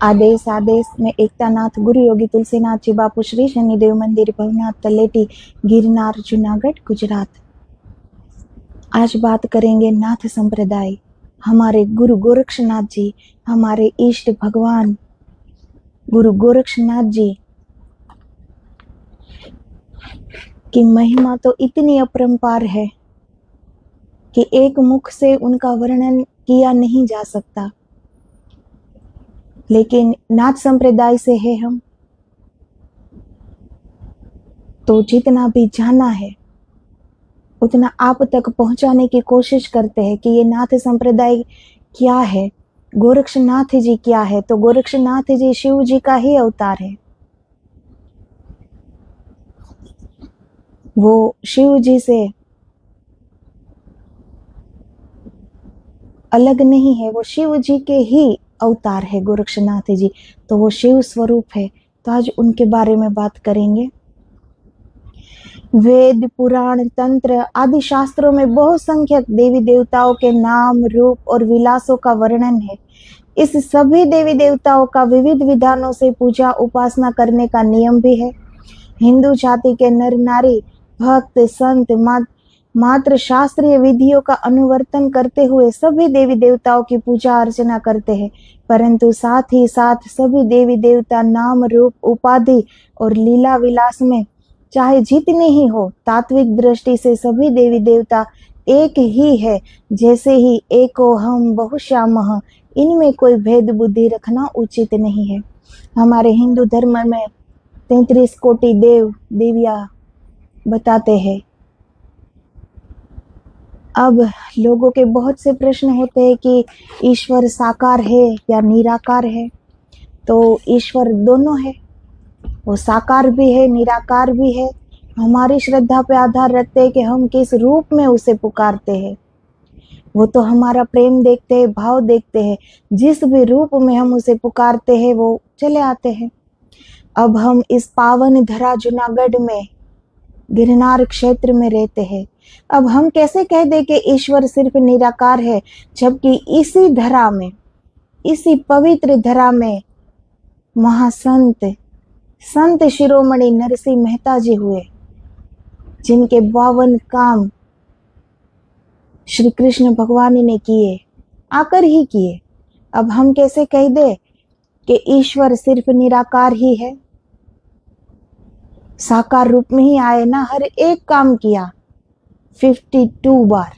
आदेश में एकतानाथ गुरु योगी तुलसीनाथ जी बापू श्री शनिदेव मंदिर भवनाथ तलेटी गिरनार जूनागढ़ गुजरात। आज बात करेंगे नाथ संप्रदाय, हमारे गुरु गोरक्षनाथ जी, हमारे इष्ट भगवान गुरु गोरक्षनाथ जी की महिमा तो इतनी अपरंपार है कि एक मुख से उनका वर्णन किया नहीं जा सकता। लेकिन नाथ संप्रदाय से है हम, तो जितना भी जाना है उतना आप तक पहुंचाने की कोशिश करते हैं कि ये नाथ संप्रदाय क्या है, गोरक्षनाथ जी क्या है। तो गोरक्षनाथ जी शिव जी का ही अवतार है। वो शिव जी से अलग नहीं है, वो शिव जी के ही अवतार है गोरक्षनाथ जी, तो वो शिव स्वरूप है। तो आज उनके बारे में बात करेंगे। वेद, पुराण, तंत्र आदि शास्त्रों में बहुसंख्यक देवी देवताओं के नाम, रूप और विलासों का वर्णन है। इस सभी देवी देवताओं का विविध विधानों से पूजा उपासना करने का नियम भी है। हिंदू जाति के नर नारी, भक्त, संत मात्र शास्त्रीय विधियों का अनुवर्तन करते हुए सभी देवी देवताओं की पूजा अर्चना करते हैं, परंतु साथ ही साथ सभी देवी देवता नाम, रूप, उपाधि और लीला विलास में चाहे जितने ही हो, तात्विक दृष्टि से सभी देवी देवता एक ही है। जैसे ही एको हम बहुश्यामः, इनमें कोई भेद बुद्धि रखना उचित नहीं है। हमारे हिंदू धर्म में 33 कोटि देव देवियां बताते हैं। अब लोगों के बहुत से प्रश्न होते हैं कि ईश्वर साकार है या निराकार है। तो ईश्वर दोनों है, वो साकार भी है, निराकार भी है। हमारी श्रद्धा पे आधार रखते हैं कि हम किस रूप में उसे पुकारते हैं। वो तो हमारा प्रेम देखते हैं, भाव देखते हैं, जिस भी रूप में हम उसे पुकारते हैं वो चले आते हैं। अब हम इस पावन धरा जूनागढ़ में गिरनार क्षेत्र में रहते हैं। अब हम कैसे कह दे कि ईश्वर सिर्फ निराकार है, जबकि इसी धरा में, इसी पवित्र धरा में महासंत संत शिरोमणि नरसिंह मेहता जी हुए, जिनके 52 काम श्री कृष्ण भगवान ने किए, आकर ही किए। अब हम कैसे कह दे कि ईश्वर सिर्फ निराकार ही है? साकार रूप में ही आए ना, हर एक काम किया 52 बार।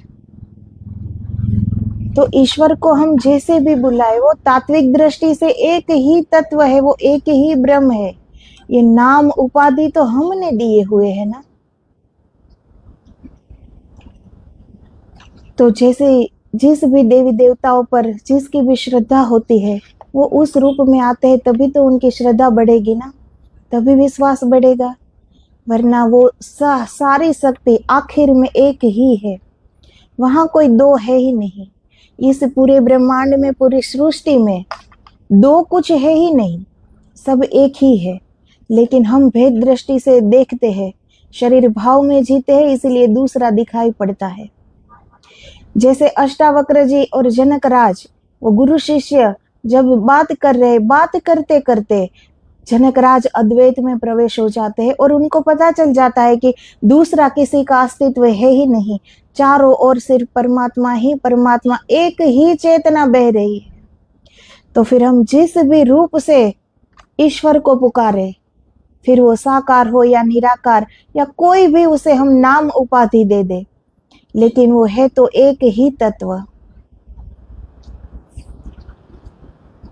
तो ईश्वर को हम जैसे भी बुलाए, वो तात्विक दृष्टि से एक ही तत्व है, वो एक ही ब्रह्म है। ये नाम उपाधि तो हमने दिए हुए हैं ना। तो जैसे जिस भी देवी देवताओं पर जिसकी भी श्रद्धा होती है, वो उस रूप में आते हैं, तभी तो उनकी श्रद्धा बढ़ेगी ना, तभी विश्वास बढ़ेगा। वरना वो सारी शक्ति आखिर में एक ही है, वहां कोई दो है ही नहीं। इस पूरे ब्रह्मांड में, पूरी सृष्टि में दो कुछ है ही नहीं, सब एक ही है। लेकिन हम भेद दृष्टि से देखते हैं, शरीर भाव में जीते हैं, इसलिए दूसरा दिखाई पड़ता है। जैसे अष्टावक्र जी और जनक राज, वो गुरु शिष्य जब बात कर रहे, बात करते करते जनक राज अद्वैत में प्रवेश हो जाते हैं और उनको पता चल जाता है कि दूसरा किसी का अस्तित्व है ही नहीं, चारों ओर सिर्फ परमात्मा ही परमात्मा, एक ही चेतना बह रही है। तो फिर हम जिस भी रूप से ईश्वर को पुकारे, फिर वो साकार हो या निराकार या कोई भी उसे हम नाम उपाधि दे दे, लेकिन वो है तो एक ही तत्व।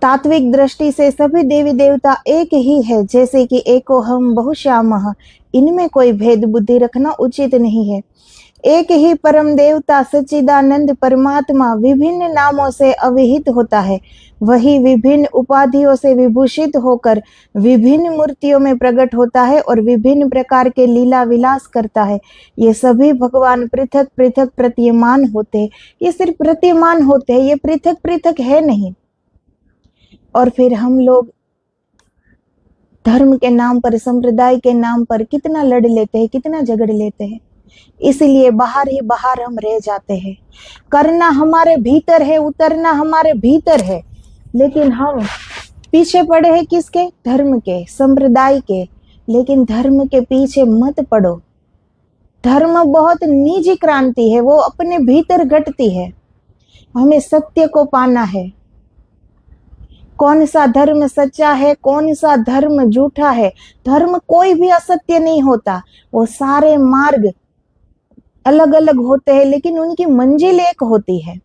तात्विक दृष्टि से सभी देवी देवता एक ही है, जैसे कि एको हम बहुश्यामः, इनमें कोई भेद बुद्धि रखना उचित नहीं है। एक ही परम देवता सच्चिदानंद परमात्मा विभिन्न नामों से अविहित होता है, वही विभिन्न उपाधियों से विभूषित होकर विभिन्न मूर्तियों में प्रकट होता है और विभिन्न प्रकार के लीला विलास करता है। ये सभी भगवान पृथक पृथक प्रतीयमान होते हैं। ये सिर्फ प्रतीयमान होते हैं, ये पृथक पृथक है नहीं। और फिर हम लोग धर्म के नाम पर, संप्रदाय के नाम पर कितना लड़ लेते हैं, कितना झगड़ लेते हैं। इसलिए बाहर ही बाहर हम रह जाते हैं। करना हमारे भीतर है, उतरना हमारे भीतर है, लेकिन हम पीछे पड़े हैं किसके? धर्म के, संप्रदाय के। लेकिन धर्म के पीछे मत पड़ो। धर्म बहुत निजी क्रांति है, वो अपने भीतर घटती है। हमें सत्य को पाना है। कौन सा धर्म सच्चा है, कौन सा धर्म झूठा है? धर्म कोई भी असत्य नहीं होता। वो सारे मार्ग अलग अलग होते हैं, लेकिन उनकी मंजिल एक होती है।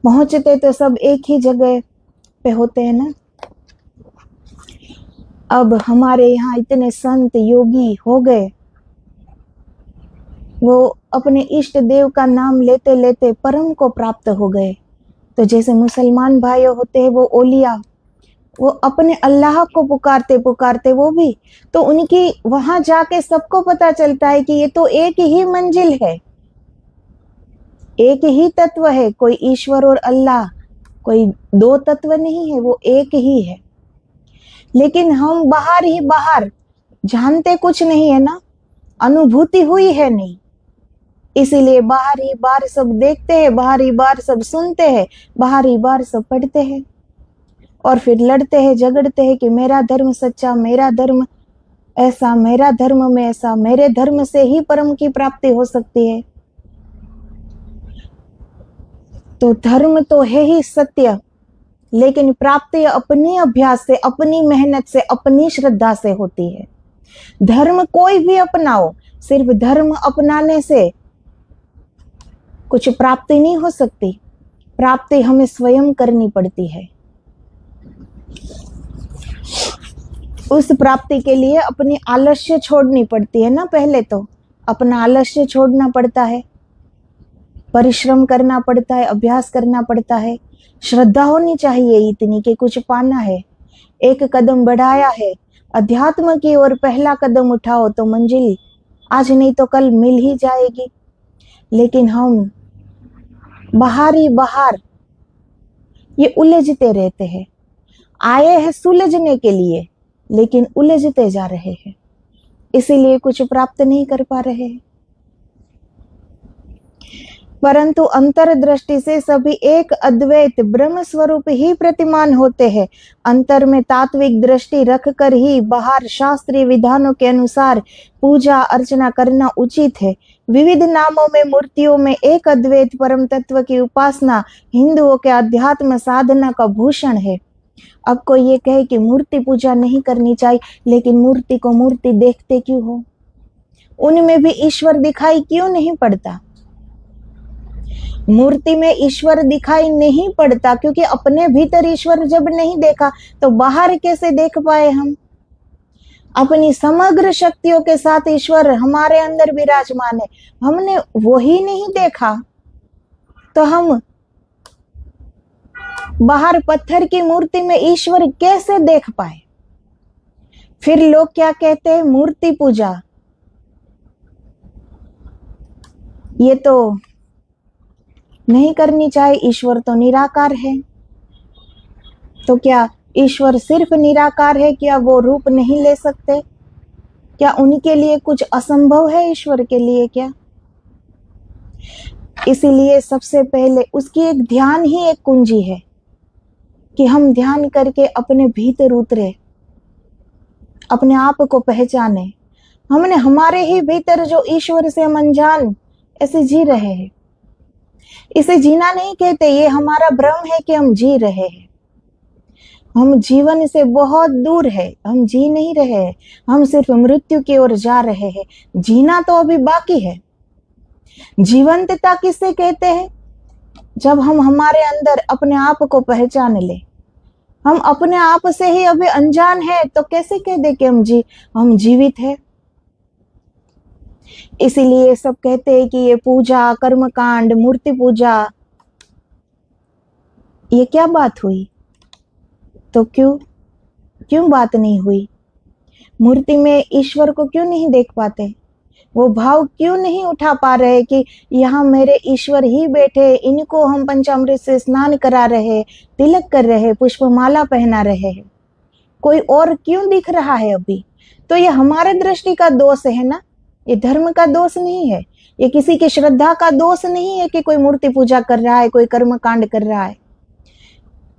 पहुंचते तो सब एक ही जगह पे होते हैं ना। अब हमारे यहाँ इतने संत योगी हो गए, वो अपने इष्ट देव का नाम लेते लेते परम को प्राप्त हो गए। तो जैसे मुसलमान भाई होते हैं वो ओलिया, वो अपने अल्लाह को पुकारते पुकारते वो भी, तो उनकी वहां जाके सबको पता चलता है कि ये तो एक ही मंजिल है, एक ही तत्व है। कोई ईश्वर और अल्लाह, कोई दो तत्व नहीं है, वो एक ही है। लेकिन हम बाहर ही बाहर, जानते कुछ नहीं है ना, अनुभूति हुई है नहीं, इसीलिए बाहर ही बाहर सब देखते हैं, बाहर ही बाहर सब सुनते हैं, बाहर ही बाहर सब पढ़ते हैं, और फिर लड़ते हैं, झगड़ते हैं कि मेरा धर्म सच्चा, मेरा धर्म ऐसा, मेरा धर्म में ऐसा, मेरे धर्म से ही परम की प्राप्ति हो सकती है। तो धर्म तो है ही सत्य, लेकिन प्राप्ति अपनी अभ्यास से, अपनी मेहनत से, अपनी श्रद्धा से होती है। धर्म कोई भी अपनाओ, सिर्फ धर्म अपनाने से कुछ प्राप्ति नहीं हो सकती। प्राप्ति हमें स्वयं करनी पड़ती है। उस प्राप्ति के लिए अपनी आलस्य छोड़नी पड़ती है ना। पहले तो अपना आलस्य छोड़ना पड़ता है, परिश्रम करना पड़ता है, अभ्यास करना पड़ता है, श्रद्धा होनी चाहिए इतनी कि कुछ पाना है। एक कदम बढ़ाया है अध्यात्म की ओर, पहला कदम उठाओ तो मंजिल आज नहीं तो कल मिल ही जाएगी। लेकिन हम बाहर ही बाहर ये उलझते रहते हैं। आए हैं सुलझने के लिए, लेकिन उलझते जा रहे हैं, इसीलिए कुछ प्राप्त नहीं कर पा रहे हैं। परंतु अंतर्दृष्टि से सभी एक अद्वैत ब्रह्म स्वरूप ही प्रतिमान होते हैं। अंतर में तात्विक दृष्टि रखकर ही बाहर शास्त्रीय विधानों के अनुसार पूजा अर्चना करना उचित है। विविध नामों में, मूर्तियों में एक अद्वैत परम तत्व की उपासना हिंदुओं के अध्यात्म साधना का भूषण है। अब कोई ये कहे कि मूर्ति पूजा नहीं करनी चाहिए, लेकिन मूर्ति को मूर्ति देखते क्यों हो? उनमें भी ईश्वर दिखाई क्यों नहीं पड़ता? मूर्ति में ईश्वर दिखाई नहीं पड़ता क्योंकि अपने भीतर ईश्वर जब नहीं देखा तो बाहर कैसे देख पाए हम? अपनी समग्र शक्तियों के साथ ईश्वर हमारे अंदर विराजमान है, हमने वो ही नहीं देखा तो हम बाहर पत्थर की मूर्ति में ईश्वर कैसे देख पाए? फिर लोग क्या कहते हैं, मूर्ति पूजा ये तो नहीं करनी चाहिए, ईश्वर तो निराकार है। तो क्या ईश्वर सिर्फ निराकार है? क्या वो रूप नहीं ले सकते? क्या उनके लिए कुछ असंभव है ईश्वर के लिए क्या? इसीलिए सबसे पहले उसकी एक ध्यान ही एक कुंजी है कि हम ध्यान करके अपने भीतर उतरे, अपने आप को पहचाने। हमने हमारे ही भीतर जो ईश्वर से हम अनजान ऐसे जी रहे हैं, इसे जीना नहीं कहते, ये हमारा भ्रम है कि हम जी रहे हैं। हम जीवन से बहुत दूर है, हम जी नहीं रहे हैं, हम सिर्फ मृत्यु की ओर जा रहे हैं। जीना तो अभी बाकी है। जीवंतता किसे कहते हैं? जब हम हमारे अंदर अपने आप को पहचान ले। हम अपने आप से ही अभी अनजान है तो कैसे कह दे कि हम जीवित है? इसीलिए सब कहते हैं कि ये पूजा, कर्मकांड, मूर्ति पूजा, ये क्या बात हुई? तो क्यों बात नहीं हुई? मूर्ति में ईश्वर को क्यों नहीं देख पाते? वो भाव क्यों नहीं उठा पा रहे कि यहाँ मेरे ईश्वर ही बैठे, इनको हम पंचामृत से स्नान करा रहे, तिलक कर रहे, पुष्पमाला पहना रहे हैं, कोई और क्यों दिख रहा है अभी? तो ये हमारे दृष्टि का दोष है ना, ये धर्म का दोष नहीं है, ये किसी की श्रद्धा का दोष नहीं है कि कोई मूर्ति पूजा कर रहा है, कोई कर्म कांड कर रहा है।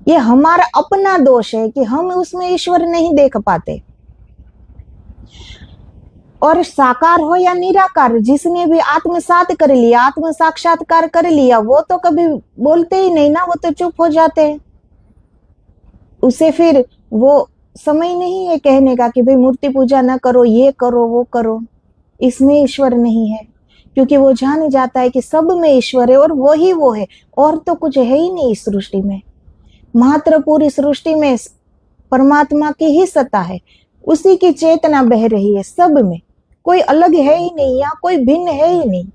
ये हमारा अपना दोष है कि हम उसमें ईश्वर नहीं देख पाते। और साकार हो या निराकार, जिसने भी आत्मसात कर लिया, आत्म साक्षात्कार कर लिया, वो तो कभी बोलते ही नहीं ना, वो तो चुप हो जाते हैं। उसे फिर वो समय नहीं है कहने का कि भाई मूर्ति पूजा ना करो, ये करो, वो करो, इसमें ईश्वर नहीं है। क्योंकि वो जान जाता है कि सब में ईश्वर है और वो ही वो है, और तो कुछ है ही नहीं इस सृष्टि में। मात्र पूरी सृष्टि में परमात्मा की ही सत्ता है, उसी की चेतना बह रही है सब में, कोई अलग है ही नहीं, या कोई भिन्न है ही नहीं।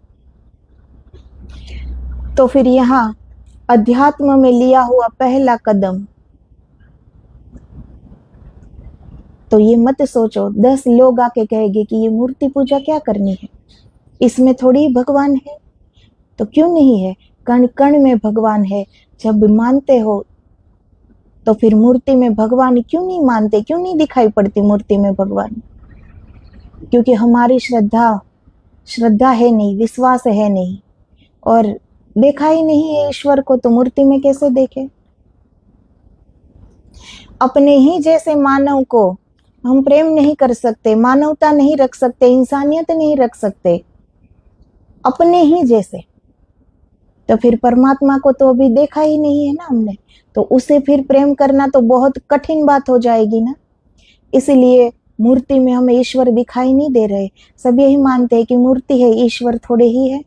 तो फिर यहाँ अध्यात्म में लिया हुआ पहला कदम, तो ये मत सोचो 10 लोग आके कहेंगे कि ये मूर्ति पूजा क्या करनी है, इसमें थोड़ी भगवान है। तो क्यों नहीं है, कण कण में भगवान है। जब मानते हो तो फिर मूर्ति में भगवान क्यों नहीं मानते, क्यों नहीं दिखाई पड़ती मूर्ति में भगवान? क्योंकि हमारी श्रद्धा है नहीं, विश्वास है नहीं, और देखा ही नहीं है ईश्वर को, तो मूर्ति में कैसे देखे? अपने ही जैसे मानव को हम प्रेम नहीं कर सकते, मानवता नहीं रख सकते, इंसानियत नहीं रख सकते, अपने ही जैसे, तो फिर परमात्मा को तो अभी देखा ही नहीं है ना हमने, तो उसे फिर प्रेम करना तो बहुत कठिन बात हो जाएगी ना। इसलिए मूर्ति में हमें ईश्वर दिखाई नहीं दे रहे। सब यही मानते हैं कि मूर्ति है, ईश्वर थोड़े ही है।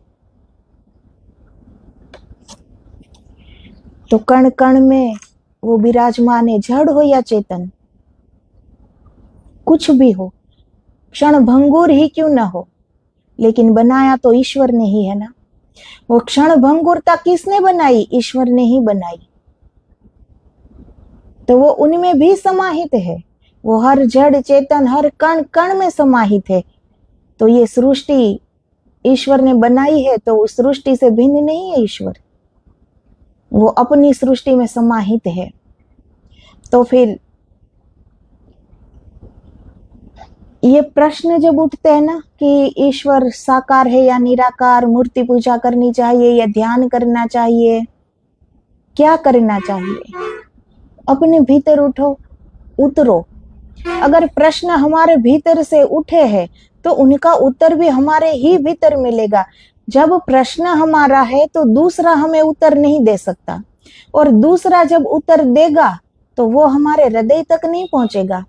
तो कण कण में वो विराजमान है, जड़ हो या चेतन, कुछ भी हो, क्षण भंगुर ही क्यों ना हो, लेकिन बनाया तो ईश्वर ने ही है ना। वो क्षण भंगुरता किसने बनाई? ईश्वर ने ही बनाई। तो वो उनमें भी समाहित है, वो हर जड़ चेतन हर कण कण में समाहित है। तो ये सृष्टि ईश्वर ने बनाई है, तो उस सृष्टि से भिन्न नहीं है ईश्वर, वो अपनी सृष्टि में समाहित है। तो फिर ये प्रश्न जब उठते हैं ना कि ईश्वर साकार है या निराकार, मूर्ति पूजा करनी चाहिए या ध्यान करना चाहिए, क्या करना चाहिए? अपने भीतर उठो, उतरो। अगर प्रश्न हमारे भीतर से उठे हैं तो उनका उत्तर भी हमारे ही भीतर मिलेगा। जब प्रश्न हमारा है तो दूसरा हमें उत्तर नहीं दे सकता, और दूसरा जब उत्तर देगा तो वो हमारे हृदय तक नहीं पहुंचेगा,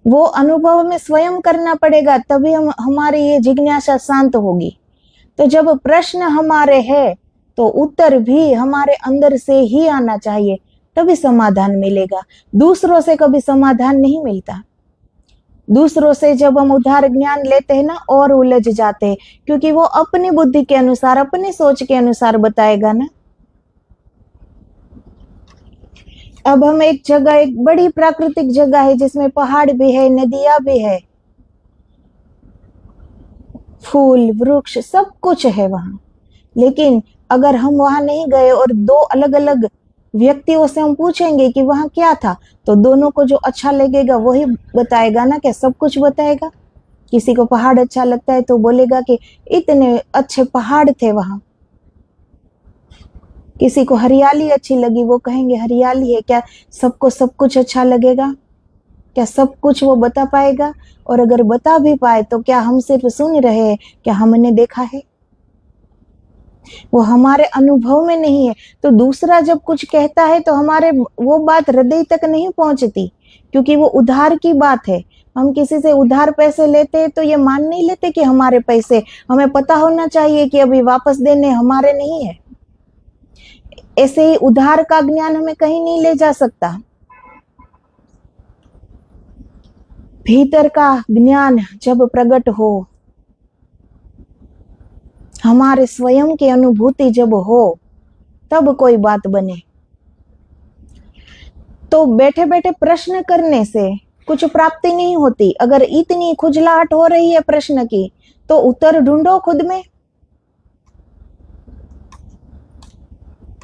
वो अनुभव में स्वयं करना पड़ेगा, तभी हमारी ये जिज्ञासा शांत होगी। तो जब प्रश्न हमारे है तो उत्तर भी हमारे अंदर से ही आना चाहिए, तभी समाधान मिलेगा। दूसरों से कभी समाधान नहीं मिलता। दूसरों से जब हम उधार ज्ञान लेते हैं ना, और उलझ जाते हैं, क्योंकि वो अपनी बुद्धि के अनुसार, अपनी सोच के अनुसार बताएगा ना। अब हम एक जगह, एक बड़ी प्राकृतिक जगह है जिसमें पहाड़ भी है, नदियां भी है, फूल वृक्ष सब कुछ है वहां, लेकिन अगर हम वहां नहीं गए और दो अलग अलग व्यक्तियों से हम पूछेंगे कि वहां क्या था, तो दोनों को जो अच्छा लगेगा वही बताएगा ना, क्या सब कुछ बताएगा? किसी को पहाड़ अच्छा लगता है तो बोलेगा कि इतने अच्छे पहाड़ थे वहां। किसी को हरियाली अच्छी लगी, वो कहेंगे हरियाली है। क्या सबको सब कुछ अच्छा लगेगा? क्या सब कुछ वो बता पाएगा? और अगर बता भी पाए तो क्या हम सिर्फ सुन रहे हैं, क्या हमने देखा है? वो हमारे अनुभव में नहीं है। तो दूसरा जब कुछ कहता है तो हमारे वो बात हृदय तक नहीं पहुंचती, क्योंकि वो उधार की बात है। हम किसी से उधार पैसे लेते हैं तो ये मान नहीं लेते कि हमारे पैसे, हमें पता होना चाहिए कि अभी वापस देने हमारे नहीं है। ऐसे ही उधार का ज्ञान हमें कहीं नहीं ले जा सकता। भीतर का ज्ञान जब प्रकट हो, हमारे स्वयं की अनुभूति जब हो, तब कोई बात बने। तो बैठे बैठे प्रश्न करने से कुछ प्राप्ति नहीं होती। अगर इतनी खुजलाहट हो रही है प्रश्न की, तो उत्तर ढूंढो खुद में।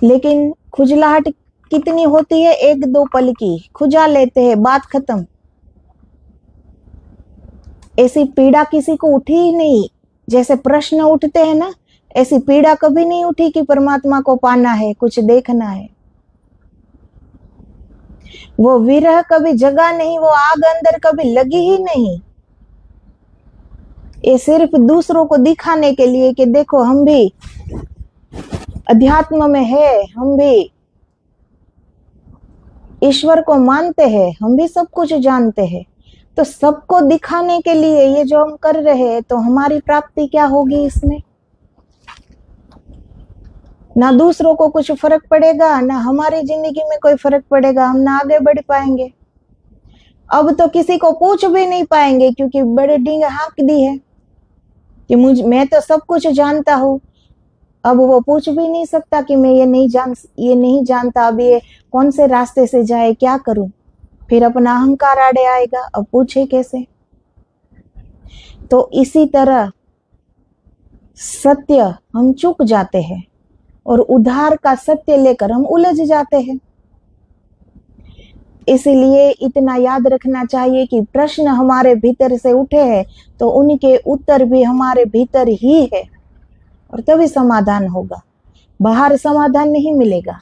लेकिन खुजलाहट कितनी होती है? 1-2 पल की, खुजा लेते हैं, बात खत्म। ऐसी पीड़ा किसी को उठी ही नहीं। जैसे प्रश्न उठते हैं ना, ऐसी पीड़ा कभी नहीं उठी कि परमात्मा को पाना है, कुछ देखना है। वो विरह कभी जगा नहीं, वो आग अंदर कभी लगी ही नहीं। ये सिर्फ दूसरों को दिखाने के लिए कि देखो हम भी अध्यात्म में है, हम भी ईश्वर को मानते हैं, हम भी सब कुछ जानते हैं। तो सबको दिखाने के लिए ये जो हम कर रहे हैं, तो हमारी प्राप्ति क्या होगी इसमें? ना दूसरों को कुछ फर्क पड़ेगा, ना हमारी जिंदगी में कोई फर्क पड़ेगा, हम ना आगे बढ़ पाएंगे। अब तो किसी को पूछ भी नहीं पाएंगे, क्योंकि बड़े डींग हाँक दी है कि मैं तो सब कुछ जानता हूँ। अब वो पूछ भी नहीं सकता कि मैं ये नहीं जानता, अब ये कौन से रास्ते से जाए, क्या करूं। फिर अपना अहंकार आड़े आएगा, अब पूछे कैसे। तो इसी तरह सत्य हम चूक जाते हैं और उधार का सत्य लेकर हम उलझ जाते हैं। इसलिए इतना याद रखना चाहिए कि प्रश्न हमारे भीतर से उठे हैं तो उनके उत्तर भी हमारे भीतर ही है, और तभी समाधान होगा, बाहर समाधान नहीं मिलेगा।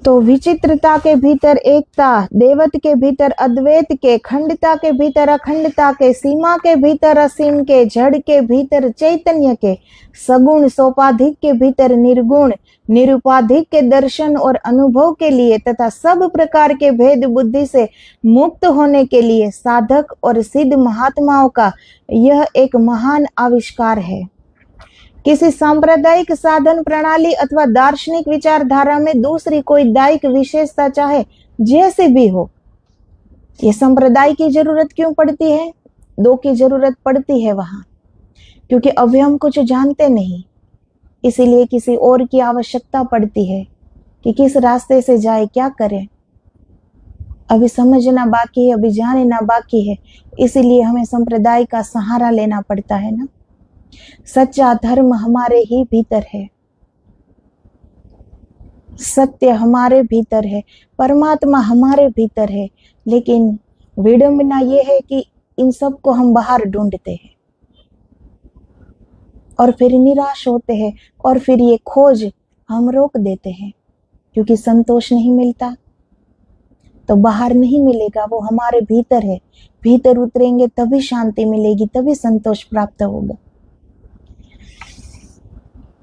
तो विचित्रता के भीतर एकता, देवत के भीतर अद्वैत के, खंडता के भीतर अखंडता के, सीमा के भीतर असीम के, जड़ के भीतर चैतन्य के, सगुण सोपाधिक के भीतर निर्गुण, निरुपाधिक के दर्शन और अनुभव के लिए तथा सब प्रकार के भेद बुद्धि से मुक्त होने के लिए साधक और सिद्ध महात्माओं का यह एक महान आविष्कार है। किसी सांप्रदायिक साधन प्रणाली अथवा दार्शनिक विचारधारा में दूसरी कोई दायिक विशेषता चाहे जैसे भी हो, ये संप्रदाय की जरूरत क्यों पड़ती है? दो की जरूरत पड़ती है वहां, क्योंकि अभी हम कुछ जानते नहीं, इसीलिए किसी और की आवश्यकता पड़ती है कि किस रास्ते से जाए, क्या करें। अभी समझना बाकी है, अभी जानना बाकी है, इसीलिए हमें संप्रदाय का सहारा लेना पड़ता है ना। सच्चा धर्म हमारे ही भीतर है, सत्य हमारे भीतर है, परमात्मा हमारे भीतर है, लेकिन विडंबना यह है कि इन सब को हम बाहर ढूंढते हैं और फिर निराश होते हैं, और फिर ये खोज हम रोक देते हैं, क्योंकि संतोष नहीं मिलता। तो बाहर नहीं मिलेगा, वो हमारे भीतर है, भीतर उतरेंगे तभी शांति मिलेगी, तभी संतोष प्राप्त होगा।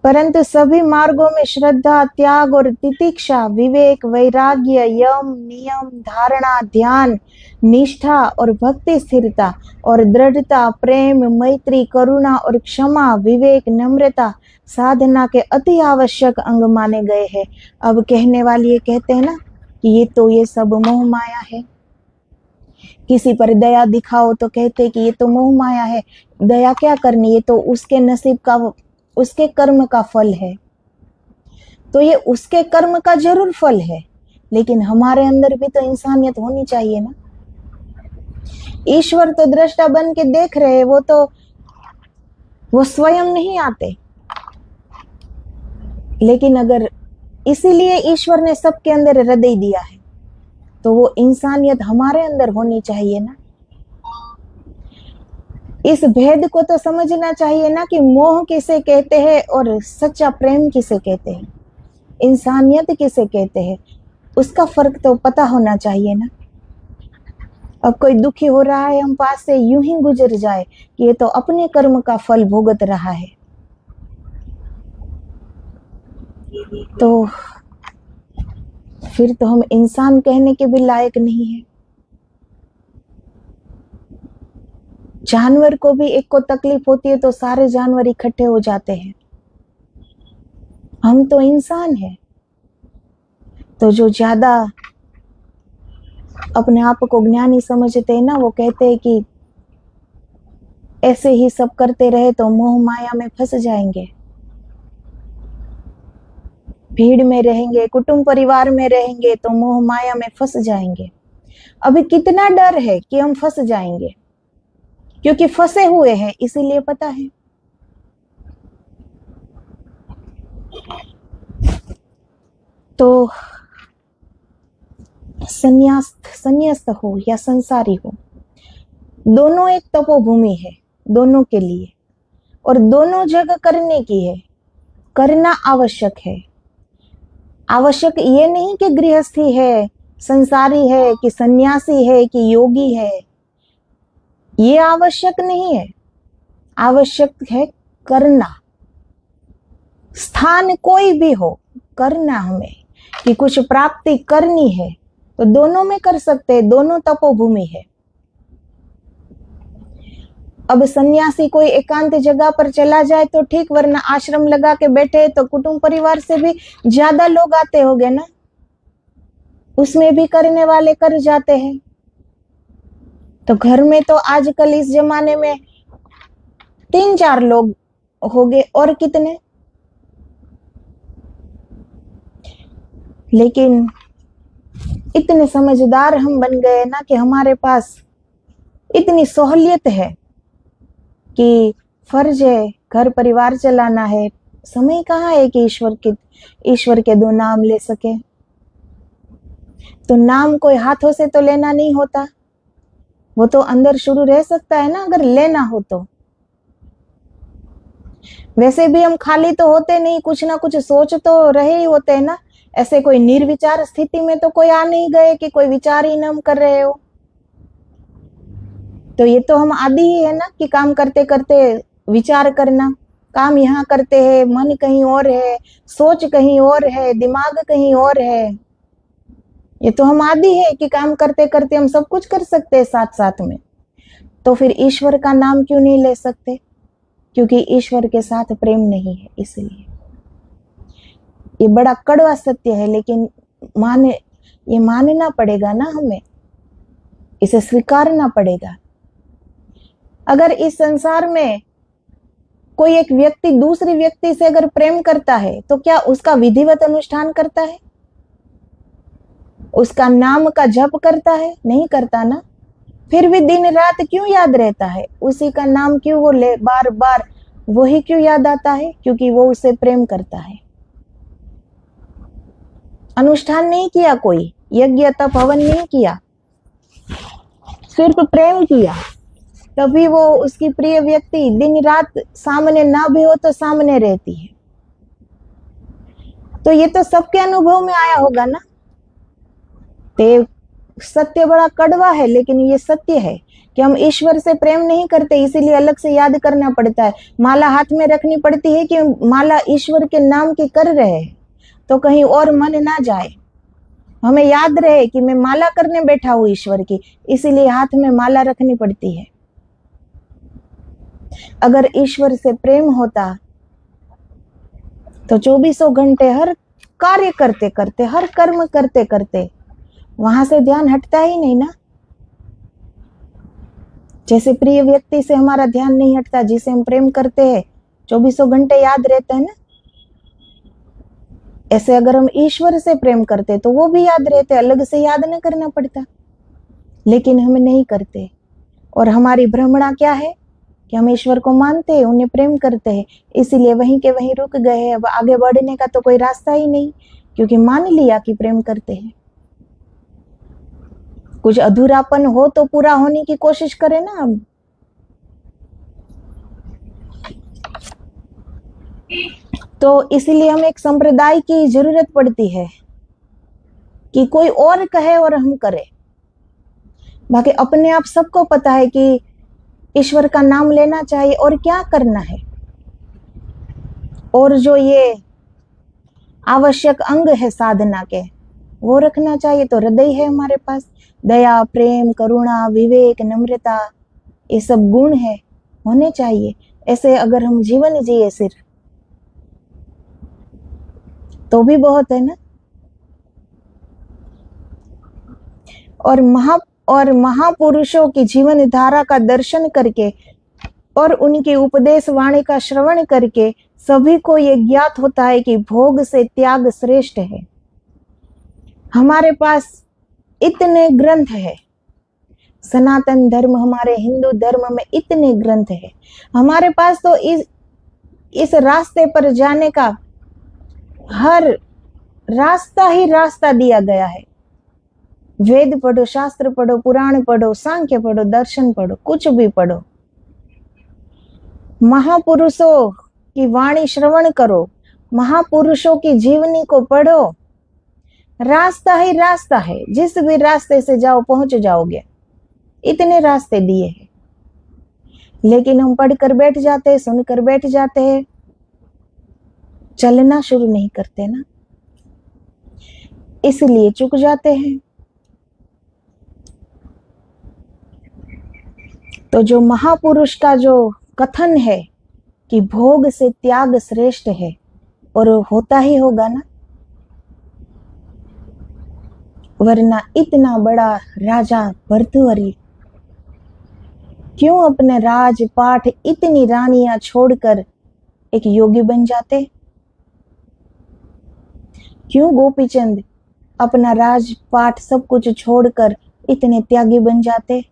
परंतु सभी मार्गों में श्रद्धा, त्याग और तितिक्षा, विवेक, वैराग्य, यम, नियम, धारणा, ध्यान, निष्ठा और भक्ति, स्थिरता और दृढ़ता, प्रेम, मैत्री, करुणा और क्षमा, विवेक, नम्रता साधना के अति आवश्यक अंग माने गए हैं। अब कहने वाले ये कहते हैं ना कि ये सब मोह माया है। किसी पर दया दिखाओ तो कहते कि ये तो मोह माया है, दया क्या करनी, ये तो उसके नसीब का, उसके कर्म का फल है। तो ये उसके कर्म का जरूर फल है, लेकिन हमारे अंदर भी तो इंसानियत होनी चाहिए ना। ईश्वर तो दृष्टा बन के देख रहे हैं, वो स्वयं नहीं आते, लेकिन अगर इसीलिए ईश्वर ने सबके अंदर हृदय दिया है, तो वो इंसानियत हमारे अंदर होनी चाहिए ना। इस भेद को तो समझना चाहिए ना कि मोह किसे कहते हैं और सच्चा प्रेम किसे कहते हैं, इंसानियत किसे कहते हैं, उसका फर्क तो पता होना चाहिए ना। अब कोई दुखी हो रहा है, हम पास से यूं ही गुजर जाए कि ये तो अपने कर्म का फल भोगत रहा है, तो फिर तो हम इंसान कहने के भी लायक नहीं है। जानवर को भी एक को तकलीफ होती है तो सारे जानवर इकट्ठे हो जाते हैं, हम तो इंसान हैं। तो जो ज्यादा अपने आप को ज्ञानी समझते हैं ना, वो कहते हैं कि ऐसे ही सब करते रहे तो मोह माया में फंस जाएंगे, भीड़ में रहेंगे, कुटुंब परिवार में रहेंगे तो मोह माया में फंस जाएंगे। अभी कितना डर है कि हम फंस जाएंगे, क्योंकि फंसे हुए हैं, इसीलिए पता है। तो संन्यास्त हो या संसारी हो, दोनों एक तपोभूमि है दोनों के लिए, और दोनों जगह करने की है, करना आवश्यक है। आवश्यक ये नहीं कि गृहस्थी है, संसारी है, कि सन्यासी है, कि योगी है, ये आवश्यक नहीं है। आवश्यक है करना। स्थान कोई भी हो, करना हमें, कि कुछ प्राप्ति करनी है तो दोनों में कर सकते हैं, दोनों तपोभूमि है। अब सन्यासी कोई एकांत जगह पर चला जाए तो ठीक, वरना आश्रम लगा के बैठे तो कुटुंब परिवार से भी ज्यादा लोग आते होंगे ना, उसमें भी करने वाले कर जाते हैं। तो घर में तो आजकल इस जमाने में 3-4 लोग हो गए, और कितने। लेकिन इतने समझदार हम बन गए ना कि हमारे पास इतनी सहूलियत है कि फर्ज है घर परिवार चलाना है, समय कहाँ है कि ईश्वर के 2 नाम ले सके। तो नाम कोई हाथों से तो लेना नहीं होता, वो तो अंदर शुरू रह सकता है ना, अगर लेना हो तो। वैसे भी हम खाली तो होते नहीं, कुछ ना कुछ सोच तो रहे ही होते हैं ना। ऐसे कोई निर्विचार स्थिति में तो कोई आ नहीं गए कि कोई विचार ही न हम कर रहे हो। तो ये तो हम आदि ही है ना कि काम करते करते विचार करना। काम यहाँ करते हैं, मन कहीं और है, सोच कहीं और है, दिमाग कहीं और है। ये तो हम आदि है कि काम करते करते हम सब कुछ कर सकते हैं साथ साथ में। तो फिर ईश्वर का नाम क्यों नहीं ले सकते? क्योंकि ईश्वर के साथ प्रेम नहीं है, इसलिए। ये बड़ा कड़वा सत्य है, लेकिन ये मानना पड़ेगा ना हमें, इसे स्वीकारना पड़ेगा। अगर इस संसार में कोई एक व्यक्ति दूसरी व्यक्ति से अगर प्रेम करता है तो क्या उसका विधिवत अनुष्ठान करता है? उसका नाम का जप करता है? नहीं करता ना। फिर भी दिन रात क्यों याद रहता है? उसी का नाम क्यों वो ले बार बार, वही क्यों याद आता है? क्योंकि वो उससे प्रेम करता है। अनुष्ठान नहीं किया, कोई यज्ञ तप हवन नहीं किया, सिर्फ प्रेम किया, तभी वो उसकी प्रिय व्यक्ति दिन रात सामने ना भी हो तो सामने रहती है। तो ये तो सबके अनुभव में आया होगा ना। तो सत्य बड़ा कड़वा है, लेकिन ये सत्य है कि हम ईश्वर से प्रेम नहीं करते, इसीलिए अलग से याद करना पड़ता है। माला हाथ में रखनी पड़ती है कि माला ईश्वर के नाम की कर रहे हैं, तो कहीं और मन ना जाए। हमें याद रहे कि मैं माला करने बैठा हूं ईश्वर की, इसीलिए हाथ में माला रखनी पड़ती है। अगर ईश्वर से प्रेम होता तो 24 घंटे हर कार्य करते करते, हर कर्म करते करते वहां से ध्यान हटता ही नहीं ना। जैसे प्रिय व्यक्ति से हमारा ध्यान नहीं हटता, जिसे हम प्रेम करते हैं 24 घंटे याद रहता है ना। ऐसे अगर हम ईश्वर से प्रेम करते तो वो भी याद रहते, अलग से याद न करना पड़ता। लेकिन हम नहीं करते, और हमारी भ्रमणा क्या है कि हम ईश्वर को मानते हैं, उन्हें प्रेम करते हैं, इसीलिए वहीं के वहीं रुक गए हैं। अब आगे बढ़ने का तो कोई रास्ता ही नहीं, क्योंकि मान लिया कि प्रेम करते हैं। कुछ अधूरापन हो तो पूरा होने की कोशिश करें ना हम। तो इसीलिए हमें एक संप्रदाय की जरूरत पड़ती है कि कोई और कहे और हम करें। बाकी अपने आप सबको पता है कि ईश्वर का नाम लेना चाहिए और क्या करना है। और जो ये आवश्यक अंग है साधना के, वो रखना चाहिए। तो हृदय है हमारे पास, दया, प्रेम, करुणा, विवेक, नम्रता, ये सब गुण है, होने चाहिए। ऐसे अगर हम जीवन जिए सिर्फ, तो भी बहुत है ना। और महापुरुषों की जीवन धारा का दर्शन करके और उनकी उपदेश वाणी का श्रवण करके सभी को ये ज्ञात होता है कि भोग से त्याग श्रेष्ठ है। हमारे पास इतने ग्रंथ है, सनातन धर्म, हमारे हिंदू धर्म में इतने ग्रंथ है। हमारे पास तो इस रास्ते पर जाने का हर रास्ता ही रास्ता दिया गया है। वेद पढ़ो, शास्त्र पढ़ो, पुराण पढ़ो, सांख्य पढ़ो, दर्शन पढ़ो, कुछ भी पढ़ो, महापुरुषों की वाणी श्रवण करो, महापुरुषों की जीवनी को पढ़ो, रास्ता ही रास्ता है, जिस भी रास्ते से जाओ पहुंच जाओगे, इतने रास्ते दिए हैं। लेकिन हम पढ़कर बैठ जाते हैं, सुनकर बैठ जाते हैं, चलना शुरू नहीं करते ना, इसलिए चूक जाते हैं। तो जो महापुरुष का जो कथन है कि भोग से त्याग श्रेष्ठ है, और होता ही होगा ना, वरना इतना बड़ा राजा भर्तृहरि क्यों अपने राजपाट इतनी रानियां छोड़कर एक योगी बन जाते? क्यों गोपीचंद अपना राजपाट सब कुछ छोड़कर इतने त्यागी बन जाते?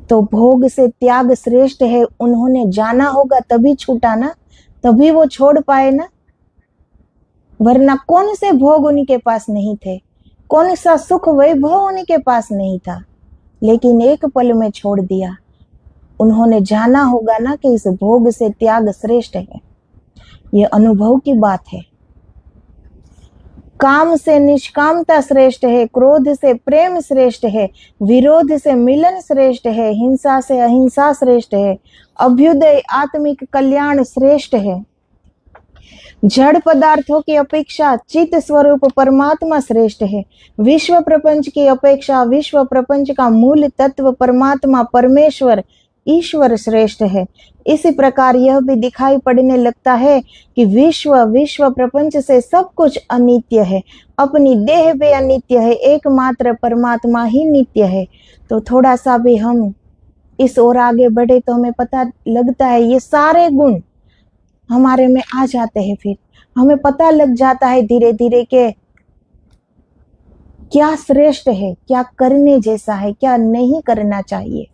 तो भोग से त्याग श्रेष्ठ है, उन्होंने जाना होगा तभी छूटा ना, तभी वो छोड़ पाए ना, वरना कौन से भोग उनके पास नहीं थे, कौन सा सुख वैभव उनके पास नहीं था, लेकिन एक पल में छोड़ दिया। उन्होंने जाना होगा ना कि इस भोग से त्याग श्रेष्ठ है, ये अनुभव की बात है। काम से निष्कामता श्रेष्ठ है, क्रोध से प्रेम श्रेष्ठ है, विरोध से मिलन श्रेष्ठ है, हिंसा से अहिंसा श्रेष्ठ है, अभ्युदय आत्मिक कल्याण श्रेष्ठ है, जड़ पदार्थों की अपेक्षा चित्त स्वरूप परमात्मा श्रेष्ठ है, विश्व प्रपंच की अपेक्षा विश्व प्रपंच का मूल तत्व परमात्मा परमेश्वर ईश्वर श्रेष्ठ है। इसी प्रकार यह भी दिखाई पड़ने लगता है कि विश्व प्रपंच से सब कुछ अनित्य है, अपनी देह भी अनित्य है, एकमात्र परमात्मा ही नित्य है। तो थोड़ा सा भी हम इस ओर आगे बढ़े तो हमें पता लगता है ये सारे गुण हमारे में आ जाते हैं। फिर हमें पता लग जाता है धीरे धीरे के क्या श्रेष्ठ है, क्या करने जैसा है, क्या नहीं करना चाहिए।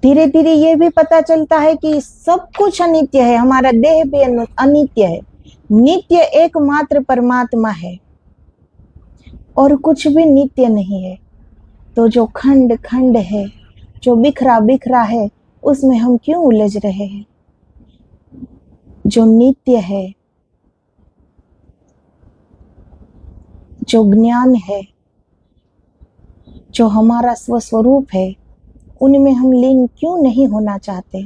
धीरे धीरे ये भी पता चलता है कि सब कुछ अनित्य है, हमारा देह भी अनित्य है, नित्य एकमात्र परमात्मा है और कुछ भी नित्य नहीं है। तो जो खंड खंड है, जो बिखरा बिखरा है, उसमें हम क्यों उलझ रहे हैं? जो नित्य है, जो ज्ञान है, जो हमारा स्वस्वरूप है, उनमें हम लीन क्यों नहीं होना चाहते?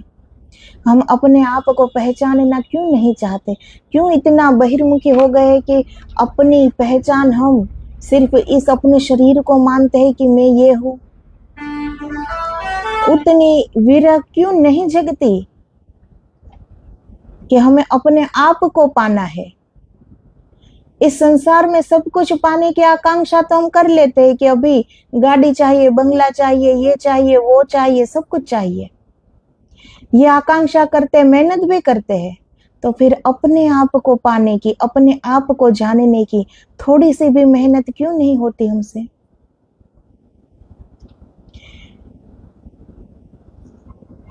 हम अपने आप को पहचानना क्यों नहीं चाहते? क्यों इतना बहिर्मुखी हो गए कि अपनी पहचान हम सिर्फ इस अपने शरीर को मानते हैं कि मैं ये हूँ? उतनी विरह क्यों नहीं जगती कि हमें अपने आप को पाना है? इस संसार में सब कुछ पाने की आकांक्षा तो हम कर लेते हैं कि अभी गाड़ी चाहिए, बंगला चाहिए, ये चाहिए, वो चाहिए, सब कुछ चाहिए, ये आकांक्षा करते, मेहनत भी करते हैं। तो फिर अपने आप को पाने की, अपने आप को जानने की थोड़ी सी भी मेहनत क्यों नहीं होती हमसे?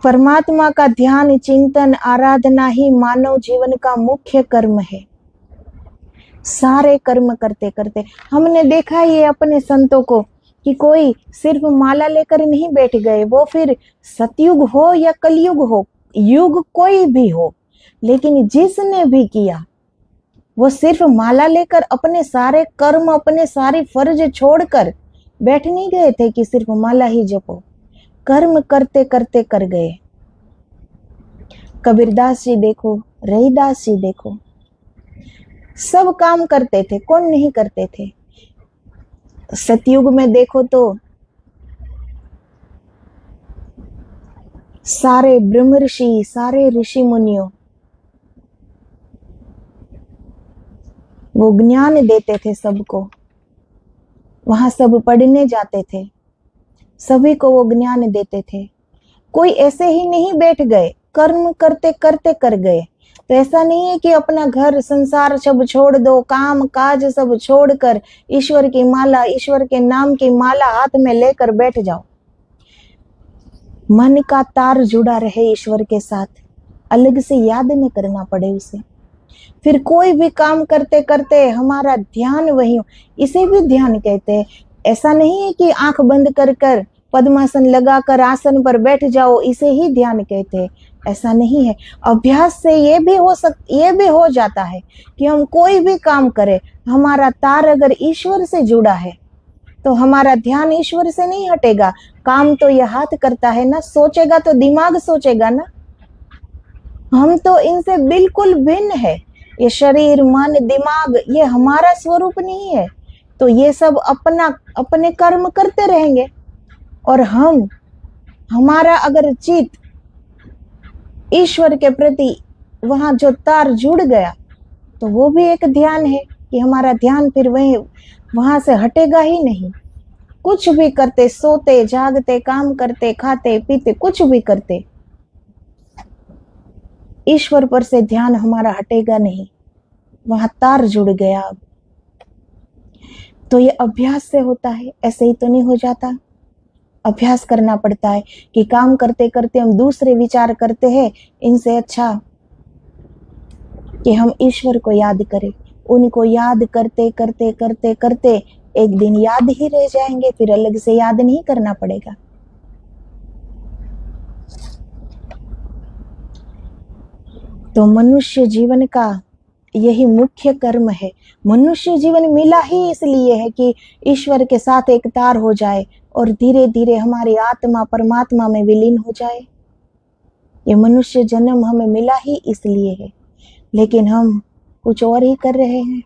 परमात्मा का ध्यान, चिंतन, आराधना ही मानव जीवन का मुख्य कर्म है। सारे कर्म करते करते हमने देखा ये अपने संतों को कि कोई सिर्फ माला लेकर नहीं बैठ गए, वो फिर सतयुग हो या कलयुग हो, युग कोई भी हो, लेकिन जिसने भी किया वो सिर्फ माला लेकर अपने सारे कर्म, अपने सारी फर्ज छोड़कर बैठ नहीं गए थे कि सिर्फ माला ही जपो। कर्म करते करते कर गए। कबीरदास जी देखो, रहीदास जी देखो, सब काम करते थे, कौन नहीं करते थे? सतयुग में देखो तो सारे ब्रह्म ऋषि, सारे ऋषि मुनियों वो ज्ञान देते थे सबको, वहां सब पढ़ने जाते थे, सभी को वो ज्ञान देते थे। कोई ऐसे ही नहीं बैठ गए, कर्म करते करते कर गए। तो ऐसा नहीं है कि अपना घर संसार सब छोड़ दो, काम काज सब छोड़कर ईश्वर की माला, ईश्वर के नाम की माला हाथ में लेकर बैठ जाओ। मन का तार जुड़ा रहे ईश्वर के साथ, अलग से याद न करना पड़े उसे। फिर कोई भी काम करते करते हमारा ध्यान वही हो, इसे भी ध्यान कहते हैं। ऐसा नहीं है कि आंख बंद कर कर पद्मासन लगाकर आसन पर बैठ जाओ इसे ही ध्यान कहते हैं, ऐसा नहीं है। अभ्यास से ये भी हो जाता है कि हम कोई भी काम करें, हमारा तार अगर ईश्वर से जुड़ा है तो हमारा ध्यान ईश्वर से नहीं हटेगा। काम तो यह हाथ करता है ना, सोचेगा तो दिमाग सोचेगा ना। हम तो इनसे बिल्कुल भिन्न है। ये शरीर, मन, दिमाग ये हमारा स्वरूप नहीं है। तो ये सब अपने कर्म करते रहेंगे। और हमारा अगर चित्त ईश्वर के प्रति वहां जो तार जुड़ गया तो वो भी एक ध्यान है कि हमारा ध्यान फिर वहां से हटेगा ही नहीं। कुछ भी करते, सोते जागते, काम करते, खाते पीते, कुछ भी करते, ईश्वर पर से ध्यान हमारा हटेगा नहीं, वहां तार जुड़ गया। अब तो ये अभ्यास से होता है, ऐसे ही तो नहीं हो जाता। अभ्यास करना पड़ता है कि काम करते करते हम दूसरे विचार करते हैं, इनसे अच्छा कि हम ईश्वर को याद करें। उनको याद करते करते करते करते एक दिन याद ही रह जाएंगे, फिर अलग से याद नहीं करना पड़ेगा। तो मनुष्य जीवन का यही मुख्य कर्म है। मनुष्य जीवन मिला ही इसलिए है कि ईश्वर के साथ एक तार हो जाए और धीरे धीरे हमारी आत्मा परमात्मा में विलीन हो जाए। ये मनुष्य जन्म हमें मिला ही इसलिए है, लेकिन हम कुछ और ही कर रहे हैं।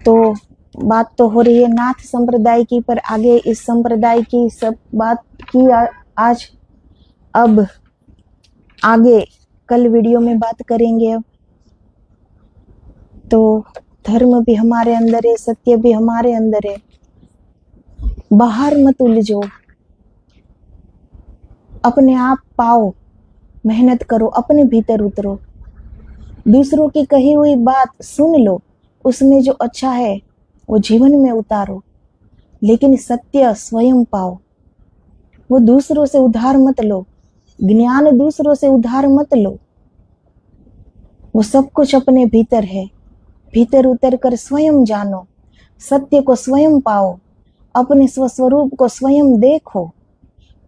तो बात तो हो रही है नाथ संप्रदाय की, पर आगे इस संप्रदाय की सब बात की आज अब आगे कल वीडियो में बात करेंगे। अब तो धर्म भी हमारे अंदर है, सत्य भी हमारे अंदर है। बाहर मत उलझो, अपने आप पाओ, मेहनत करो, अपने भीतर उतरो। दूसरों की कही हुई बात सुन लो, उसमें जो अच्छा है वो जीवन में उतारो, लेकिन सत्य स्वयं पाओ। वो दूसरों से उधार मत लो, ज्ञान दूसरों से उधार मत लो। वो सब कुछ अपने भीतर है। भीतर उतर कर स्वयं जानो, सत्य को स्वयं पाओ, अपने स्वस्वरूप को स्वयं देखो,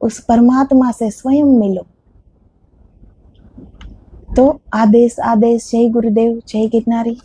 उस परमात्मा से स्वयं मिलो। तो आदेश आदेश। जय गुरुदेव, जय गिरनारी।